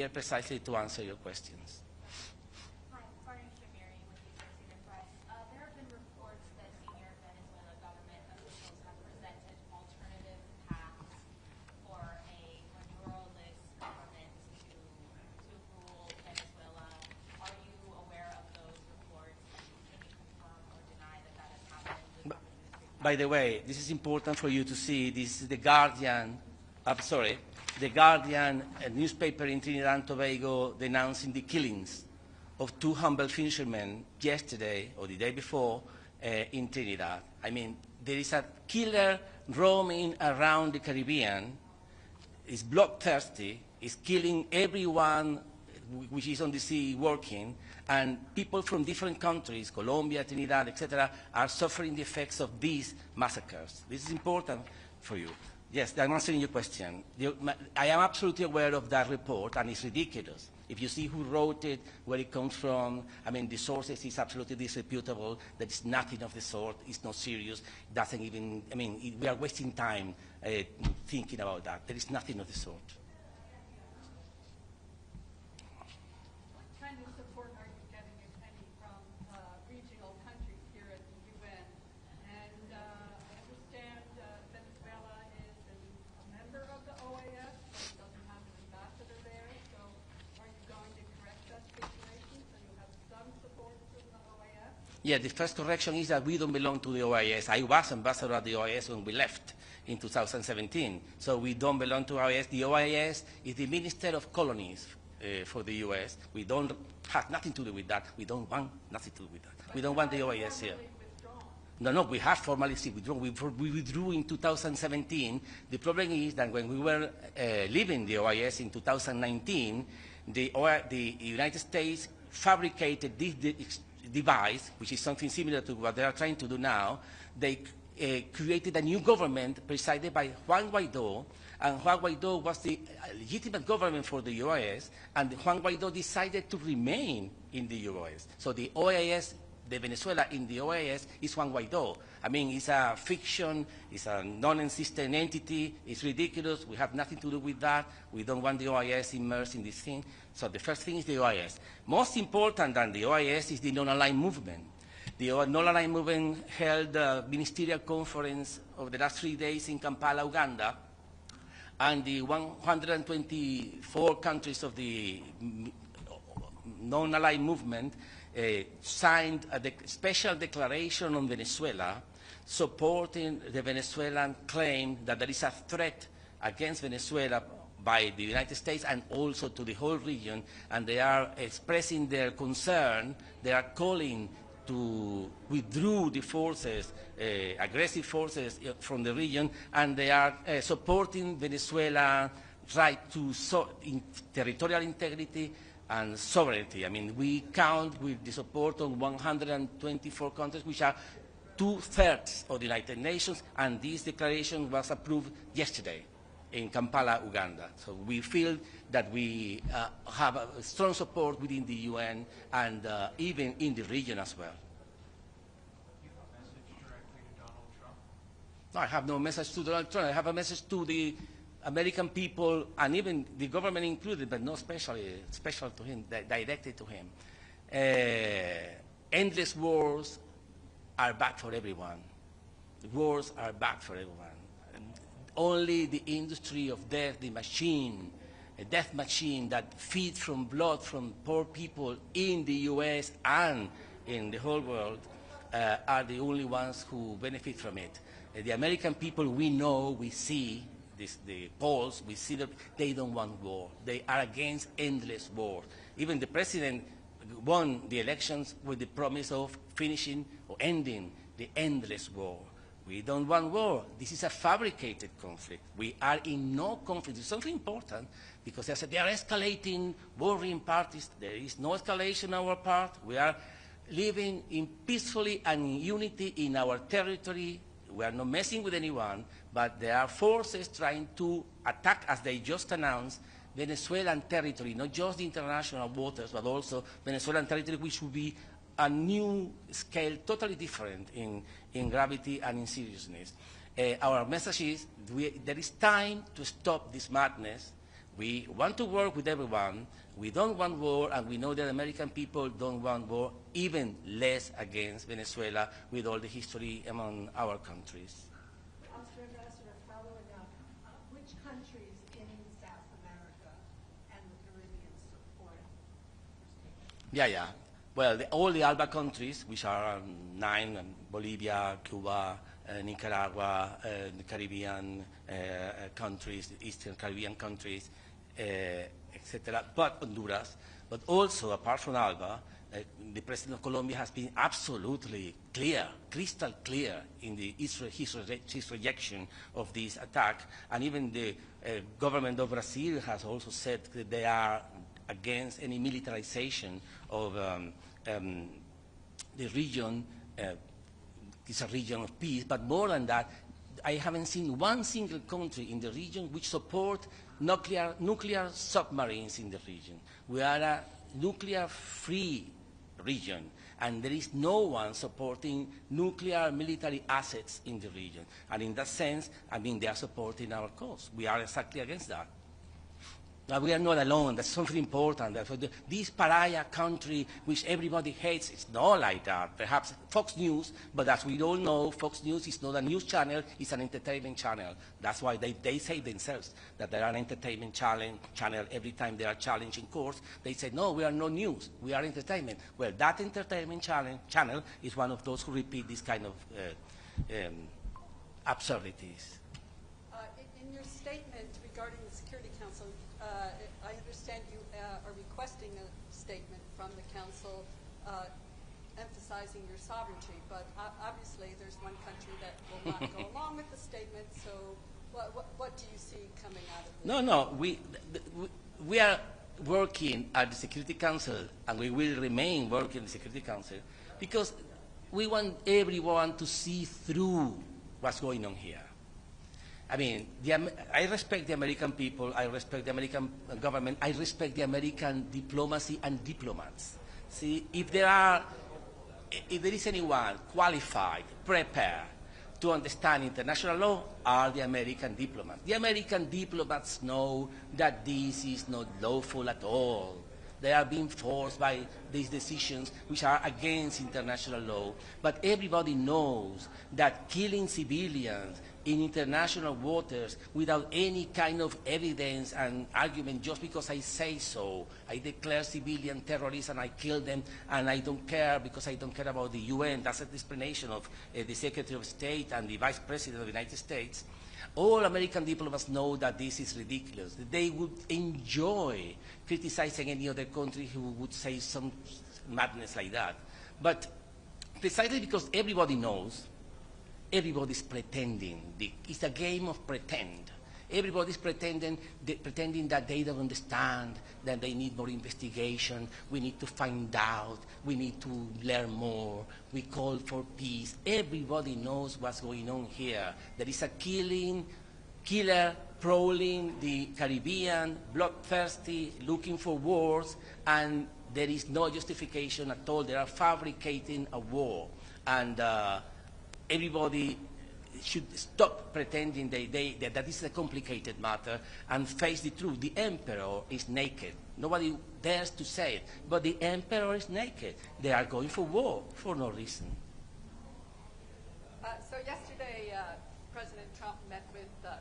here precisely to answer your questions. There have been reports that senior Venezuelan government officials have presented alternative paths for a majoralist government to rule Venezuela. Are you aware of those reports? Can you confirm or deny that that has happened? By the way, this is important for you to see. This is the Guardian, the Guardian, a newspaper in Trinidad and Tobago, denouncing the killings of 2 humble fishermen yesterday or the day before in Trinidad. I mean, there is a killer roaming around the Caribbean, is bloodthirsty, is killing everyone which is on the sea working, and people from different countries, Colombia, Trinidad, etc., are suffering the effects of these massacres. This is important for you. Yes, I'm answering your question. I am absolutely aware of that report, and it's ridiculous. If you see who wrote it, where it comes from, I mean, the sources is absolutely disreputable. There is nothing of the sort. It's not serious. It doesn't even, I mean, we are wasting time thinking about that. There is nothing of the sort. What kind of support are you getting, if any, from regional countries here at the UN? And I understand Venezuela is a member of the OAS, but it doesn't have an ambassador there. So are you going to correct that situation so you have some support from the OAS? Yeah, the first correction is that we don't belong to the OAS. I was ambassador at the OAS when we left in 2017. So we don't belong to OAS. The OAS is the Minister of Colonies for the US. We don't have nothing to do with that. We don't want nothing to do with that. But we don't want the OAS here. No, we have formally withdrawn. We withdrew in 2017. The problem is that when we were leaving the OAS in 2019, the United States fabricated this device, which is something similar to what they are trying to do now. They created a new government presided by Juan Guaidó, and Juan Guaidó was the legitimate government for the OAS, and Juan Guaidó decided to remain in the OAS. So the OAS, the Venezuela in the OAS is Juan Guaidó. I mean, it's a fiction, it's a non-existent entity, it's ridiculous, we have nothing to do with that, we don't want the OAS immersed in this thing. So the first thing is the OAS. Most important than the OAS is the non-aligned movement. The non-aligned movement held a ministerial conference over the last 3 days in Kampala, Uganda, and the 124 countries of the non-aligned movement signed a special declaration on Venezuela supporting the Venezuelan claim that there is a threat against Venezuela by the United States and also to the whole region, and they are expressing their concern. They are calling to withdraw the forces, aggressive forces from the region, and they are supporting Venezuela's right to territorial integrity and sovereignty. I mean, we count with the support of 124 countries, which are 2/3 of the United Nations, and this declaration was approved yesterday in Kampala, Uganda. So we feel that we have a strong support within the UN and even in the region as well. You have a message directly to Donald Trump? No, I have no message to Donald Trump. I have a message to the American people, and even the government included, but not special to him, directed to him. Endless wars are bad for everyone. Wars are bad for everyone. Only the industry of death, the machine, a death machine that feeds from blood from poor people in the US and in the whole world, are the only ones who benefit from it. The American people, we know, we see, the polls, we see that they don't want war. They are against endless war. Even the president won the elections with the promise of finishing or ending the endless war. We don't want war. This is a fabricated conflict. We are in no conflict. It's something important because they are escalating warring parties. There is no escalation on our part. We are living in peacefully and in unity in our territory. We are not messing with anyone, but there are forces trying to attack, as they just announced, Venezuelan territory, not just the international waters, but also Venezuelan territory, which will be a new scale, totally different in gravity and in seriousness. Our message is there is time to stop this madness. We want to work with everyone. We don't want war, and we know that American people don't want war, even less against Venezuela, with all the history among our countries. Ambassador, following up, which countries in South America and the Caribbean support? Yeah. Well, all the ALBA countries, which are 9, Bolivia, Cuba, Nicaragua, the Caribbean countries, the Eastern Caribbean countries, etc., but Honduras, but also, apart from ALBA, the President of Colombia has been absolutely clear, crystal clear in his rejection of this attack, and even the government of Brazil has also said that they are against any militarization of the region. It's a region of peace, but more than that, I haven't seen one single country in the region which support nuclear submarines in the region. We are a nuclear-free region, and there is no one supporting nuclear military assets in the region. And in that sense, I mean, they are supporting our cause. We are exactly against that. Now, we are not alone. That's something important. This pariah country, which everybody hates, it's not like that. Perhaps Fox News, but as we all know, Fox News is not a news channel, it's an entertainment channel. That's why they say themselves that they are an entertainment channel. Every time they are challenged in court, they say, no, we are not news, we are entertainment. Well, that entertainment channel is one of those who repeat this kind of absurdities. In your statement regarding the Security Council, I understand you are requesting a statement from the Council emphasizing your sovereignty, but obviously there's one country that will not go along with the statement, so what do you see coming out of this? No, we are working at the Security Council, and we will remain working at the Security Council, because we want everyone to see through what's going on here. I mean, I respect the American people, I respect the American government, I respect the American diplomacy and diplomats. See, if there is anyone qualified, prepared to understand international law, are the American diplomats. The American diplomats know that this is not lawful at all. They are being forced by these decisions which are against international law. But everybody knows that killing civilians in international waters without any kind of evidence and argument, just because I say so, I declare civilian terrorists and I kill them, and I don't care because I don't care about the UN. That's the explanation of the Secretary of State and the Vice President of the United States. All American diplomats know that this is ridiculous. They would enjoy criticizing any other country who would say some madness like that. But precisely because everybody knows, everybody's pretending. It's a game of pretend. Everybody's pretending that they don't understand, that they need more investigation, we need to find out, we need to learn more, we call for peace. Everybody knows what's going on here. There is a killer prowling the Caribbean, bloodthirsty, looking for wars, and there is no justification at all. They are fabricating a war. And everybody should stop pretending that this is a complicated matter and face the truth. The emperor is naked. Nobody dares to say it, but the emperor is naked. They are going for war for no reason. So yesterday,